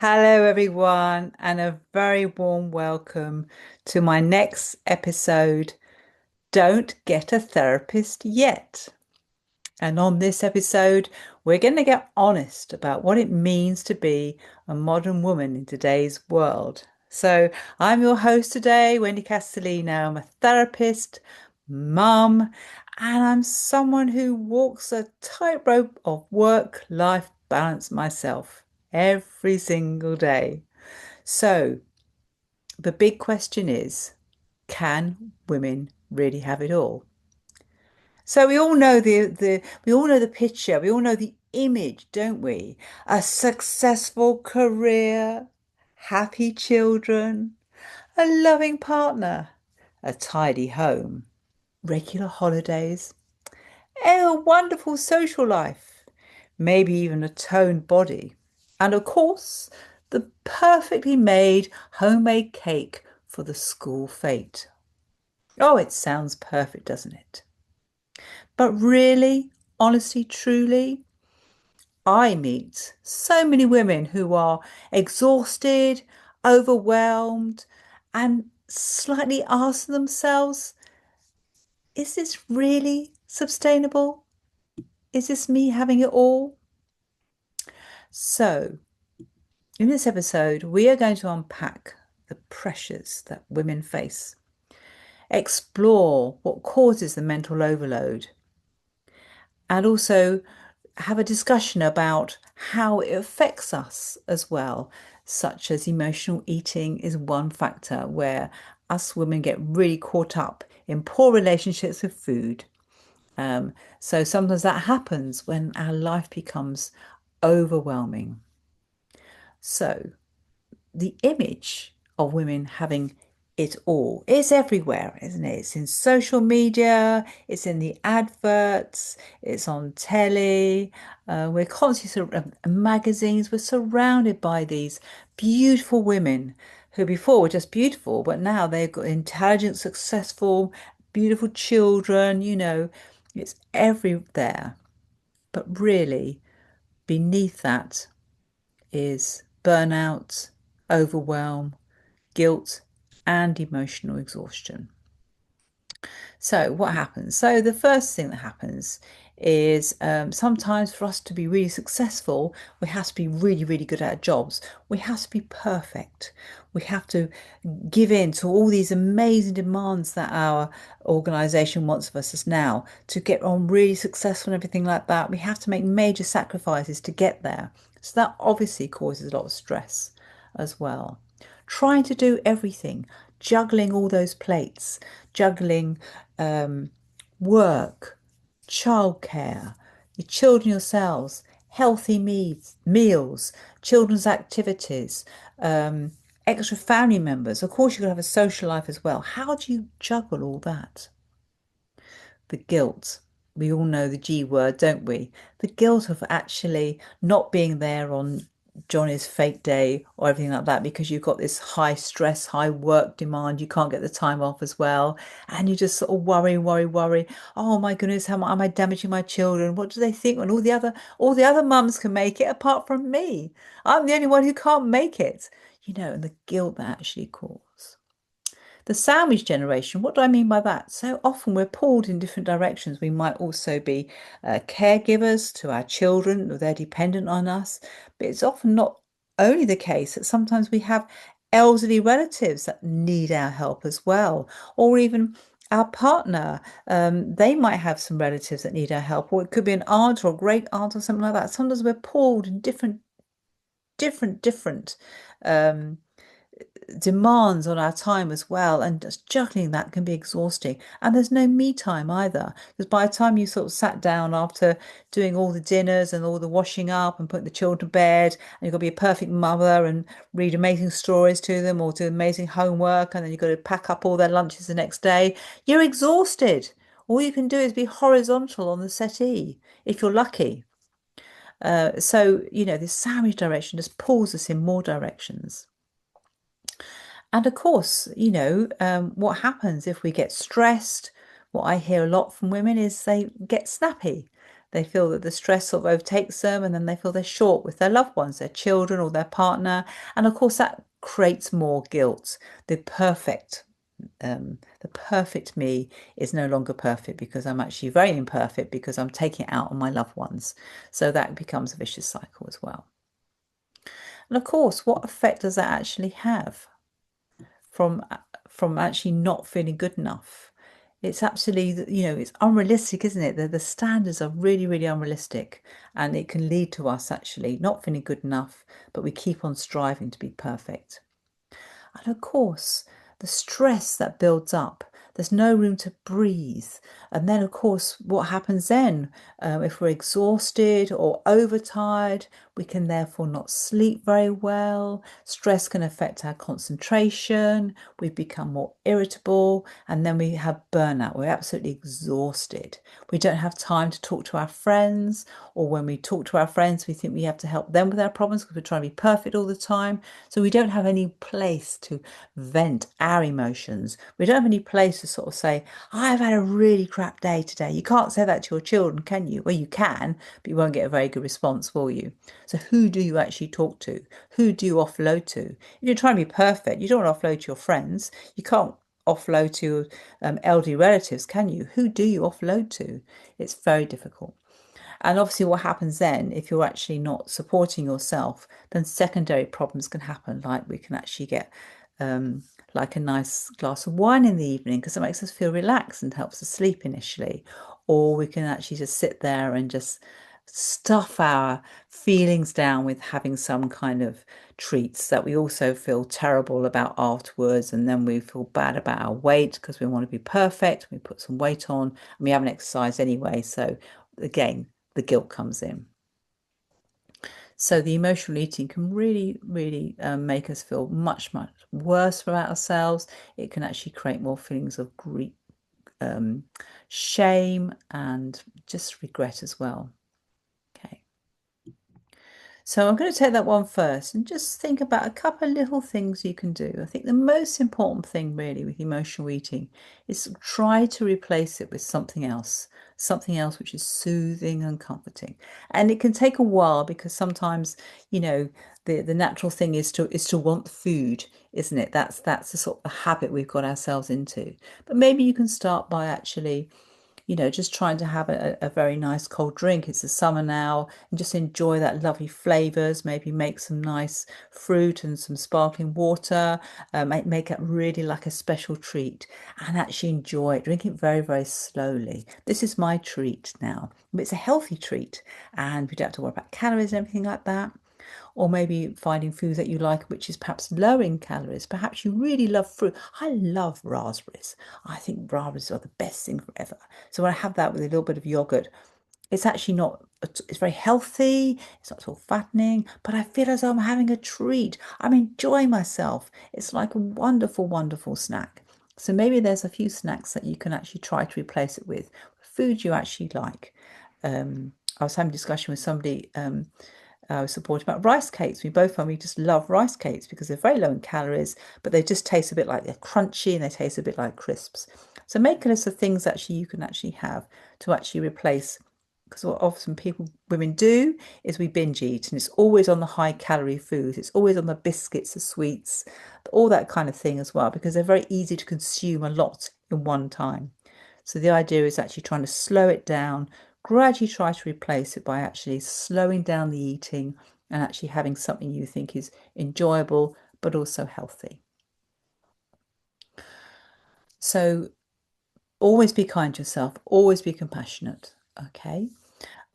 Hello, everyone, and a very warm welcome to my next episode. Don't get a therapist yet. And on this episode, we're going to get honest about what it means to be a modern woman in today's world. So, I'm your host today, Wendy Castellino. I'm a therapist, mum, and I'm someone who walks a tightrope of work-life balance myself every single day. So, the big question is, can women really have it all? So we all know the picture, we all know the image, don't we? A successful career, happy children, a loving partner, a tidy home, regular holidays, a wonderful social life, maybe even a toned body, and of course, the perfectly made homemade cake for the school fete. Oh, it sounds perfect, doesn't it? But really, honestly, truly, I meet so many women who are exhausted, overwhelmed, and slightly ask themselves, is this really sustainable? Is this me having it all? So, in this episode, we are going to unpack the pressures that women face, explore what causes the mental overload, and also have a discussion about how it affects us as well, such as emotional eating is one factor where us women get really caught up in poor relationships with food. So sometimes that happens when our life becomes overwhelming. So the image of women having it all is everywhere, isn't it? It's in social media, it's in the adverts, it's on telly. We're constantly magazines. We're surrounded by these beautiful women who before were just beautiful, but now they've got intelligent, successful, beautiful children. It's everywhere. But really, beneath that is burnout, overwhelm, guilt, and emotional exhaustion. So, what happens? So, the first thing that happens is sometimes for us to be really successful, we have to be really, really good at our jobs. We have to be perfect. We have to give in to all these amazing demands that our organization wants of us as now to get on really successful and everything like that. We have to make major sacrifices to get there. So, that obviously causes a lot of stress as well. Trying to do everything, juggling all those plates, juggling um, work, childcare, your children yourselves, healthy meals, children's activities, um, extra family members. Of course, you've got to have a social life as well. How do you juggle all that? The guilt. We all know the G word, don't we? The guilt of actually not being there on Johnny's fake day or everything like that because you've got this high stress, high work demand. You can't get the time off as well. And you just sort of worry, worry, worry. Oh my goodness, how am I damaging my children? What do they think when all the other mums can make it apart from me? I'm the only one who can't make it. And the guilt that actually causes. The sandwich generation, what do I mean by that? So often we're pulled in different directions. We might also be caregivers to our children, or they're dependent on us. But it's often not only the case that sometimes we have elderly relatives that need our help as well, or even our partner. They might have some relatives that need our help, or it could be an aunt or a great aunt or something like that. Sometimes we're pulled in different um, demands on our time as well, and just juggling that can be exhausting. And there's no me time either, because by the time you sort of sat down after doing all the dinners and all the washing up and putting the children to bed, and you've got to be a perfect mother and read amazing stories to them or do amazing homework, and then you've got to pack up all their lunches the next day, you're exhausted. All you can do is be horizontal on the settee if you're lucky. So this sandwich direction just pulls us in more directions. And of course, what happens if we get stressed? What I hear a lot from women is they get snappy. They feel that the stress sort of overtakes them, and then they feel they're short with their loved ones, their children or their partner. And of course, that creates more guilt. The perfect the perfect me is no longer perfect because I'm actually very imperfect because I'm taking it out on my loved ones. So that becomes a vicious cycle as well. And of course, what effect does that actually have from from actually not feeling good enough? It's absolutely, it's unrealistic, isn't it? The standards are really, really unrealistic, and it can lead to us actually not feeling good enough, but we keep on striving to be perfect. And of course, the stress that builds up, there's no room to breathe. And then, of course, what happens then? If we're exhausted or overtired, we can therefore not sleep very well. Stress can affect our concentration. We become more irritable. And then we have burnout. We're absolutely exhausted. We don't have time to talk to our friends. Or when we talk to our friends, we think we have to help them with our problems because we're trying to be perfect all the time. So we don't have any place to vent our emotions. We don't have any place to sort of say, I've had a really crap day today. You can't say that to your children, can you? Well, you can, but you won't get a very good response, will you? So who do you actually talk to? Who do you offload to? If you're trying to be perfect, you don't want to offload to your friends. You can't offload to elderly relatives, can you? Who do you offload to? It's very difficult. And obviously, what happens then, if you're actually not supporting yourself, then secondary problems can happen. Like we can actually get um, like a nice glass of wine in the evening because it makes us feel relaxed and helps us sleep initially. Or we can actually just sit there and just stuff our feelings down with having some kind of treats that we also feel terrible about afterwards. And then we feel bad about our weight because we want to be perfect. We put some weight on and we haven't exercised anyway. So again, the guilt comes in. So the emotional eating can really, really make us feel much, much worse about ourselves. It can actually create more feelings of grief, um, shame, and just regret as well. Okay. So I'm going to take that one first and just think about a couple of little things you can do. I think the most important thing really with emotional eating is try to replace it with something else which is soothing and comforting. And it can take a while because sometimes, you know, the natural thing is to want food, isn't it? That's the sort of habit we've got ourselves into. But maybe you can start by actually just trying to have a very nice cold drink. It's the summer now, and just enjoy that lovely flavors. Maybe make some nice fruit and some sparkling water. Make it really like a special treat and actually enjoy it. Drink it very, very slowly. This is my treat now. It's a healthy treat, and we don't have to worry about calories and everything like that. Or maybe finding foods that you like, which is perhaps low in calories. Perhaps you really love fruit. I love raspberries. I think raspberries are the best thing forever. So when I have that with a little bit of yogurt, it's actually not, it's very healthy. It's not at all fattening, but I feel as though I'm having a treat. I'm enjoying myself. It's like a wonderful, wonderful snack. So maybe there's a few snacks that you can actually try to replace it with food you actually like. I was having a discussion with somebody I was supporting about rice cakes. We both we just love rice cakes because they're very low in calories, but they just taste a bit like they're crunchy and they taste a bit like crisps. So make a list of things actually you can actually have to actually replace. Because what often women do is we binge eat, and it's always on the high calorie foods. It's always on the biscuits, the sweets, all that kind of thing as well, because they're very easy to consume a lot in one time. So the idea is actually trying to slow it down, gradually try to replace it by actually slowing down the eating and actually having something you think is enjoyable but also healthy. So always be kind to yourself, always be compassionate. Okay.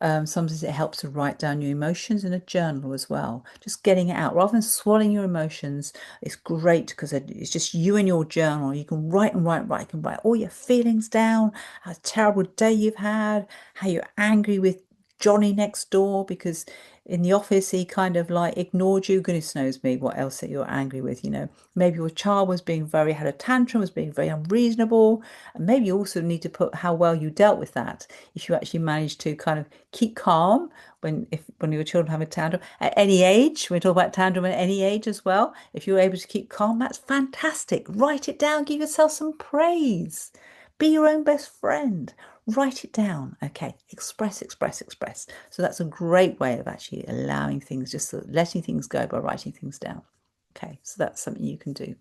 Sometimes it helps to write down your emotions in a journal as well. Just getting it out rather than swallowing your emotions. It's great because it's just you and your journal. You can write and write, write. You can write all your feelings down, how terrible day you've had, how you're angry with Johnny next door because in the office he kind of like ignored you. Goodness knows me what else that you're angry with. Maybe your child was being had a tantrum, was being very unreasonable. And maybe you also need to put how well you dealt with that. If you actually managed to kind of keep calm when your children have a tantrum at any age. We talk about tantrum at any age as well. If you're able to keep calm, that's fantastic. Write it down, give yourself some praise. Be your own best friend. Write it down. Okay. Express, express, express. So that's a great way of actually allowing things, just sort of letting things go by writing things down. Okay. So that's something you can do.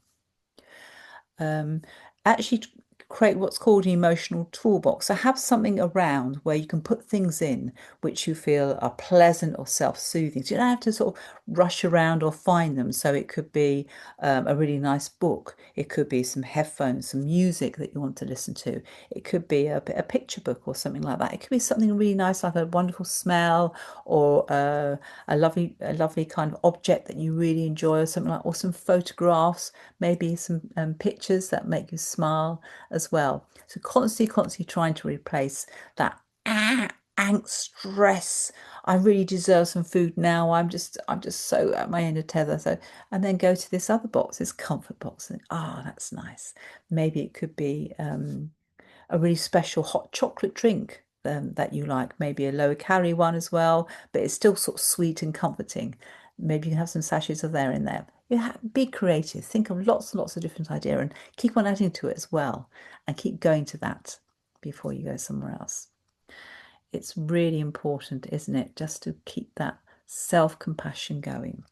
um, actually create what's called an emotional toolbox. So have something around where you can put things in which you feel are pleasant or self-soothing. So you don't have to sort of rush around or find them. So it could be a really nice book. It could be some headphones, some music that you want to listen to. It could be a picture book or something like that. It could be something really nice, like a wonderful smell, or a lovely kind of object that you really enjoy, or something like, or some photographs, maybe some pictures that make you smile as well. So constantly trying to replace that angst, stress. I really deserve some food now. I'm just so at my end of tether. So, and then go to this other box, this comfort box, and that's nice. Maybe it could be a really special hot chocolate drink that you like, maybe a lower calorie one as well, but it's still sort of sweet and comforting. Maybe you can have some sachets of there in there. Be creative, think of lots and lots of different ideas and keep on adding to it as well, and keep going to that before you go somewhere else. It's really important, isn't it, just to keep that self-compassion going.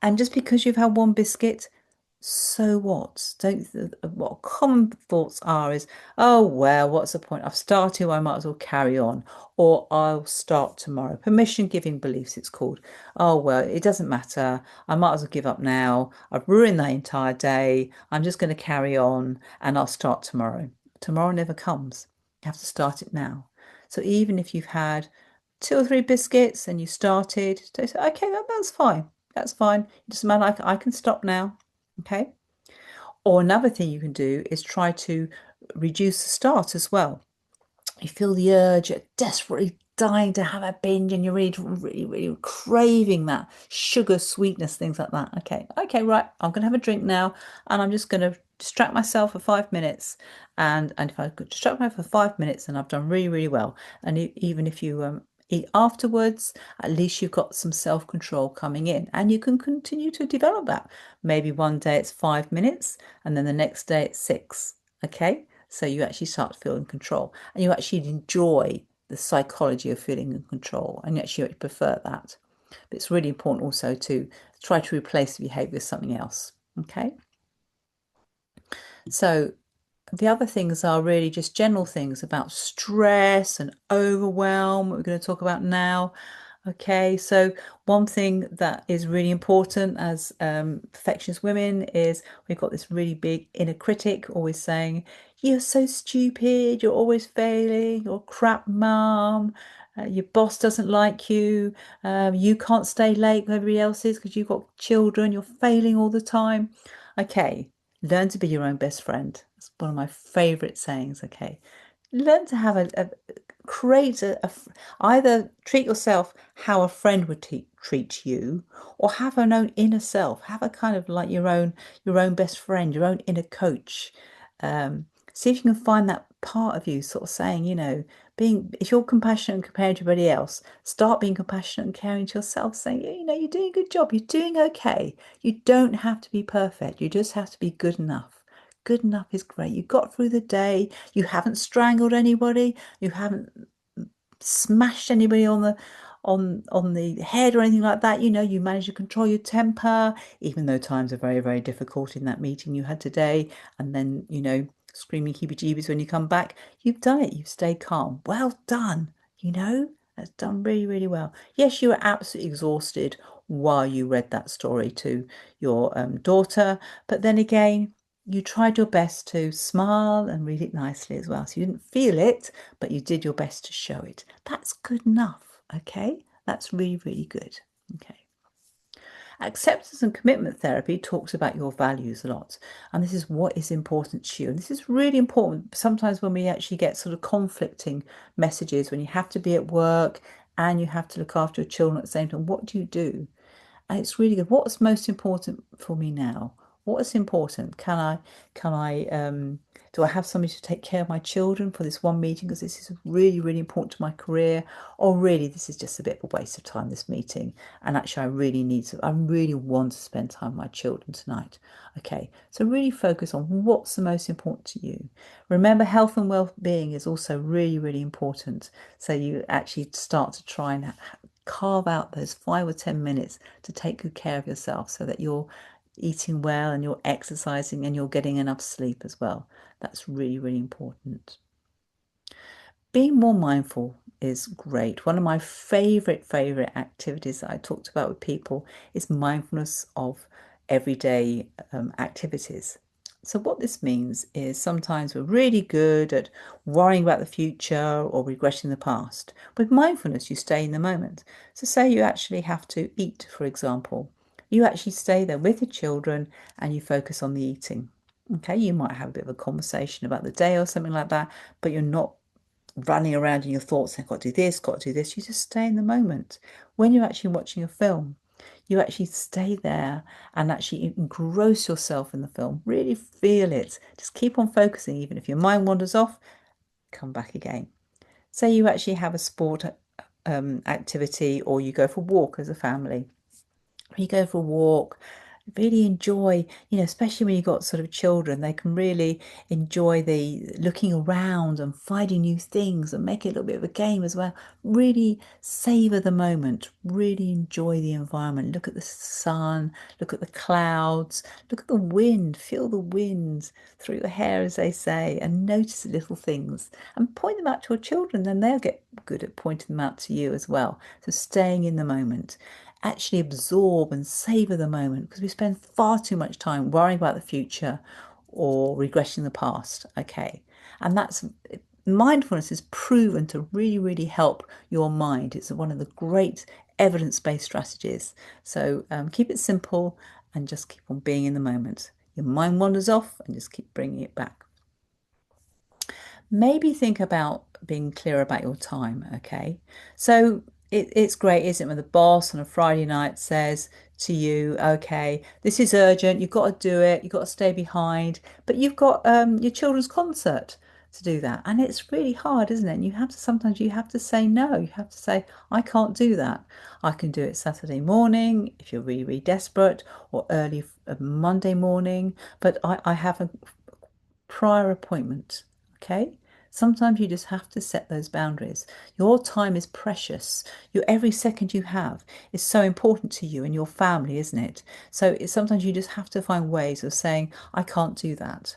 And just because you've had one biscuit, so what? Don't what common thoughts are is, oh well, what's the point? I've started, I might as well carry on, or I'll start tomorrow. Permission giving beliefs, it's called. Oh well, it doesn't matter. I might as well give up now. I've ruined the entire day. I'm just going to carry on and I'll start tomorrow. Tomorrow never comes. You have to start it now. So even if you've had two or three biscuits and you started, they say, okay, that's fine. That's fine. It doesn't matter. I can stop now. Okay. Or another thing you can do is try to reduce the start as well. You feel the urge, you're desperately dying to have a binge, and you're really craving that sugar, sweetness, things like that. Okay, right. I'm going to have a drink now, and I'm just going to distract myself for 5 minutes. And if I could distract myself for 5 minutes, then I've done really well. And even if you eat afterwards, at least you've got some self-control coming in, and you can continue to develop that. Maybe one day it's 5 minutes, and then the next day it's six. Okay. So you actually start to feel in control, and you actually enjoy the psychology of feeling in control, and you actually prefer that. But it's really important also to try to replace the behavior with something else. Okay. So the other things are really just general things about stress and overwhelm, what we're going to talk about now. Okay, so one thing that is really important as perfectionist women is we've got this really big inner critic always saying, "You're so stupid, you're always failing, you're a crap mum, your boss doesn't like you, you can't stay late when everybody else is because you've got children, you're failing all the time." Okay, learn to be your own best friend. It's one of my favorite sayings. Okay, learn to have create either treat yourself how a friend would treat you, or have an own inner self, have a kind of like your own best friend, your own inner coach. See if you can find that part of you sort of saying, being, if you're compassionate and comparing to everybody else, start being compassionate and caring to yourself, saying, you're doing a good job, you're doing okay. You don't have to be perfect, you just have to be good enough. Good enough is great. You got through the day. You haven't strangled anybody. You haven't smashed anybody on the head or anything like that. You manage to control your temper, even though times are very difficult in that meeting you had today, and then screaming heebie-jeebies when you come back. You've done it. You've stayed calm. Well done. That's done really well. Yes, you were absolutely exhausted while you read that story to your daughter, but then again, you tried your best to smile and read it nicely as well. So you didn't feel it, but you did your best to show it. That's good enough. Okay. That's really good. Okay. Acceptance and commitment therapy talks about your values a lot. And this is what is important to you. And this is really important sometimes when we actually get sort of conflicting messages, when you have to be at work and you have to look after your children at the same time. What do you do? And it's really good. What's most important for me now? What is important? Can I do I have somebody to take care of my children for this one meeting because this is really, really important to my career? Or really, this is just a bit of a waste of time, this meeting. And actually, I really want to spend time with my children tonight. Okay, so really focus on what's the most important to you. Remember, health and well-being is also really, really important. So you actually start to try and carve out those 5 or 10 minutes to take good care of yourself so that you're eating well and you're exercising and you're getting enough sleep as well. That's really, really important. Being more mindful is great. One of my favorite activities that I talked about with people is mindfulness of everyday activities. So what this means is sometimes we're really good at worrying about the future or regretting the past. With mindfulness, you stay in the moment. So say you actually have to eat, for example. You actually stay there with your children and you focus on the eating. Okay, you might have a bit of a conversation about the day or something like that, but you're not running around in your thoughts and got to do this, got to do this. You just stay in the moment. When you're actually watching a film, you actually stay there and actually engross yourself in the film. Really feel it. Just keep on focusing, even if your mind wanders off, come back again. Say you actually have a sport activity or you go for a walk as a family. When you go for a walk, really enjoy, especially when you've got sort of children, they can really enjoy the looking around and finding new things and make it a little bit of a game as well. Really savor the moment, really enjoy the environment. Look at the sun, look at the clouds, look at the wind, feel the wind through your hair, as they say, and notice the little things and point them out to your children. Then they'll get good at pointing them out to you as well. So staying in the moment, actually absorb and savor the moment because we spend far too much time worrying about the future or regretting the past. Okay. And that's mindfulness is proven to really, really help your mind. It's one of the great evidence-based strategies. So keep it simple and just keep on being in the moment. Your mind wanders off and just keep bringing it back. Maybe think about being clear about your time, okay? So it's great, isn't it, when the boss on a Friday night says to you, okay, this is urgent, you've got to do it, you've got to stay behind, but you've got your children's concert to do that. And it's really hard, isn't it? And sometimes you have to say no. You have to say, I can't do that. I can do it Saturday morning if you're really, really desperate, or early Monday morning, but I have a prior appointment. Okay. Sometimes you just have to set those boundaries. Your time is precious. Every second you have is so important to you and your family, isn't it? So sometimes you just have to find ways of saying, I can't do that.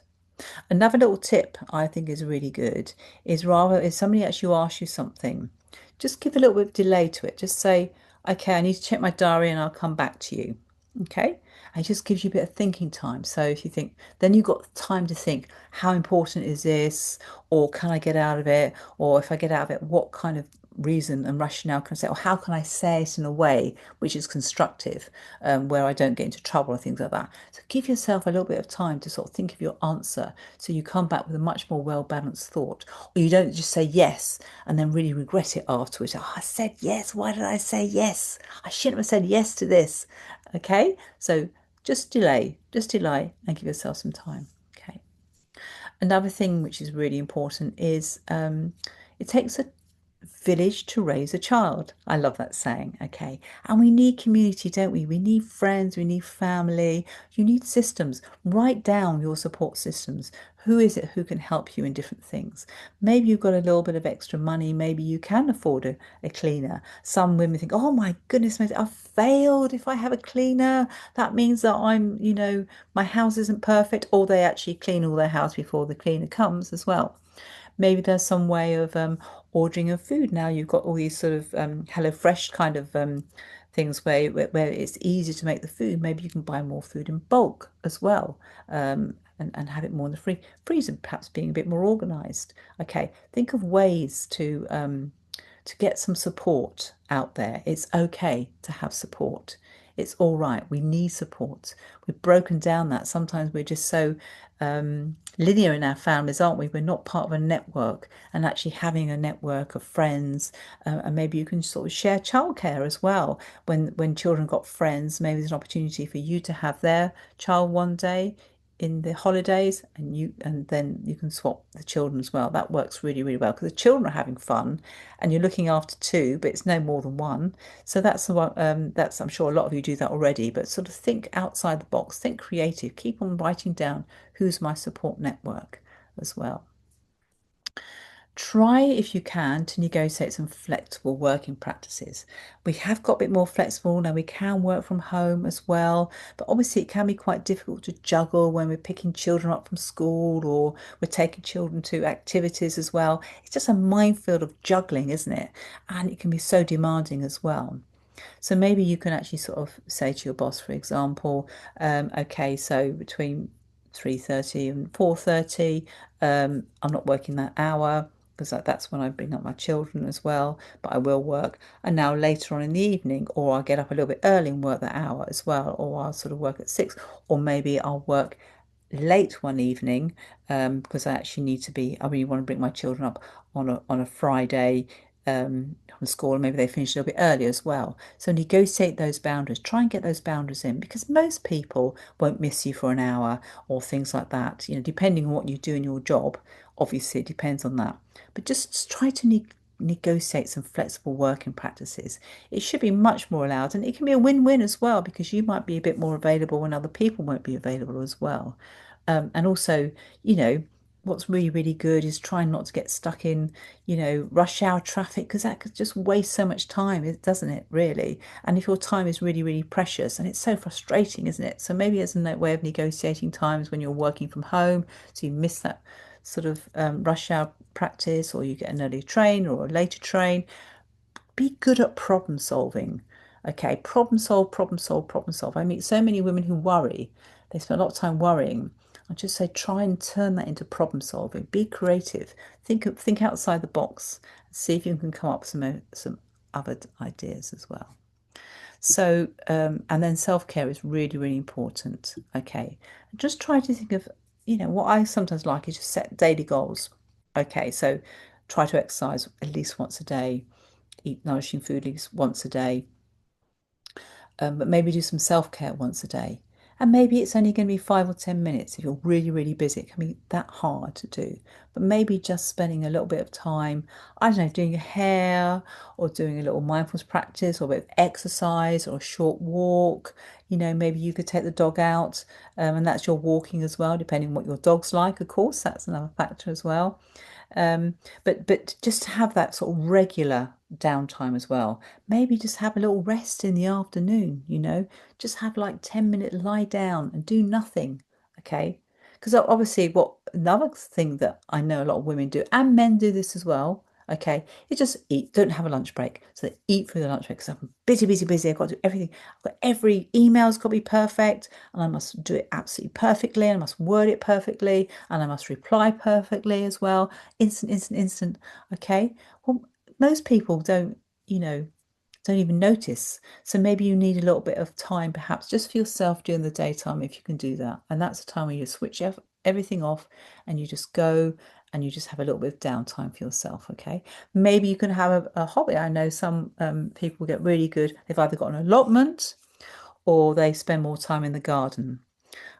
Another little tip I think is really good is rather if somebody actually asks you something, just give a little bit of delay to it. Just say, okay, I need to check my diary and I'll come back to you. Okay. And it just gives you a bit of thinking time. So if you think, then you've got time to think, how important is this? Or can I get out of it? Or if I get out of it, what kind of reason and rationale can I say? Or how can I say it in a way which is constructive, where I don't get into trouble or things like that? So give yourself a little bit of time to sort of think of your answer so you come back with a much more well-balanced thought. Or you don't just say yes and then really regret it afterwards. Oh, I said yes. Why did I say yes? I shouldn't have said yes to this. Okay, so just delay and give yourself some time. Okay. Another thing which is really important is it takes a village to raise a child. I love that saying. Okay. And we need community, don't we? We need friends, we need family, you need systems. Write down your support systems. Who is it who can help you in different things? Maybe you've got a little bit of extra money. Maybe you can afford a cleaner. Some women think, oh my goodness, I've failed if I have a cleaner. That means that my house isn't perfect, or they actually clean all their house before the cleaner comes as well. Maybe there's some way of ordering of food. Now you've got all these sort of HelloFresh kind of things where it's easy to make the food. Maybe you can buy more food in bulk as well, and have it more in the freezer, perhaps being a bit more organized. Okay, think of ways to get some support out there. It's okay to have support. It's all right. We need support. We've broken down that. Sometimes we're just so linear in our families, aren't we? We're not part of a network, and actually having a network of friends, and maybe you can sort of share childcare as well. When children got friends, maybe there's an opportunity for you to have their child one day in the holidays, and then you can swap the children as well. That works really, really well because the children are having fun and you're looking after two, but it's no more than one. So that's the one, that's, I'm sure a lot of you do that already, but sort of think outside the box, think creative, keep on writing down who's my support network as well. Try, if you can, to negotiate some flexible working practices. We have got a bit more flexible now. We can work from home as well, but obviously it can be quite difficult to juggle when we're picking children up from school or we're taking children to activities as well. It's just a minefield of juggling, isn't it? And it can be so demanding as well. So maybe you can actually sort of say to your boss, for example, okay, so between 3:30 and 4:30, I'm not working that hour because that's when I bring up my children as well, but I will work. And now later on in the evening, or I'll get up a little bit early and work that hour as well, or I'll sort of work at 6, or maybe I'll work late one evening because I actually need to be, I really want to bring my children up on a Friday from school, and maybe they finish a little bit early as well. So negotiate those boundaries, try and get those boundaries in because most people won't miss you for an hour or things like that. You know, depending on what you do in your job, obviously it depends on that. But just try to negotiate some flexible working practices. It should be much more allowed, and it can be a win-win as well because you might be a bit more available when other people won't be available as well. And also, you know, what's really, really good is trying not to get stuck in, you know, rush hour traffic because that could just waste so much time, doesn't it, really? And if your time is really, really precious and it's so frustrating, isn't it? So maybe there's a way of negotiating times when you're working from home so you miss that sort of rush hour practice, or you get an early train or a later train. Be good at problem solving. Okay, problem solve, problem solve, problem solve. I meet so many women who worry. They spend a lot of time worrying. I just say try and turn that into problem solving. Be creative. Think outside the box. See if you can come up with some other ideas as well. So, and then self-care is really, really important. Okay, just try to think of, you know, what I sometimes like is just set daily goals. Okay, so try to exercise at least once a day, eat nourishing food at least once a day, but maybe do some self-care once a day. And maybe it's only going to be 5 or 10 minutes if you're really, really busy. It can be that hard to do. But maybe just spending a little bit of time, I don't know, doing your hair or doing a little mindfulness practice or a bit of exercise or a short walk. You know, maybe you could take the dog out, and that's your walking as well, depending on what your dog's like, of course. That's another factor as well. Um, but just to have that sort of regular downtime as well. Maybe just have a little rest in the afternoon, you know, just have like 10-minute lie down and do nothing. Okay. Because obviously what another thing that I know a lot of women do, and men do this as well. Okay, is just eat, don't have a lunch break. So they eat through the lunch break because I'm busy, busy, busy. I've got to do everything. I've got every email's got to be perfect, and I must do it absolutely perfectly, and I must word it perfectly, and I must reply perfectly as well. Instant, instant, instant. Okay. Well, most people don't, you know, don't even notice. So maybe you need a little bit of time, perhaps just for yourself during the daytime, if you can do that. And that's the time when you switch everything off and you just go and you just have a little bit of downtime for yourself. Okay. Maybe you can have a hobby. I know some people get really good. They've either got an allotment or they spend more time in the garden.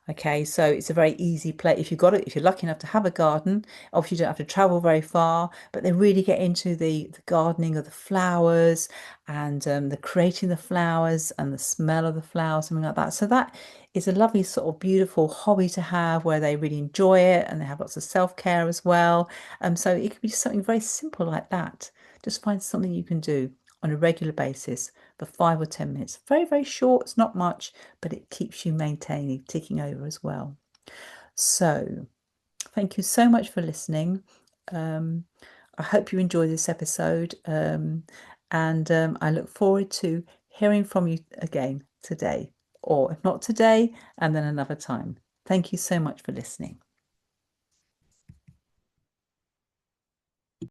Okay, so it's a very easy play. If you've got it, if you're lucky enough to have a garden, obviously you don't have to travel very far, but they really get into the gardening of the flowers and the creating the flowers and the smell of the flowers, something like that. So that is a lovely sort of beautiful hobby to have where they really enjoy it and they have lots of self-care as well. So it could be just something very simple like that. Just find something you can do on a regular basis for 5 or 10 minutes. Very, very short, it's not much, but it keeps you maintaining, ticking over as well. So, thank you so much for listening. Um, I hope you enjoyed this episode, and I look forward to hearing from you again today, or if not today, and then another time. Thank you so much for listening.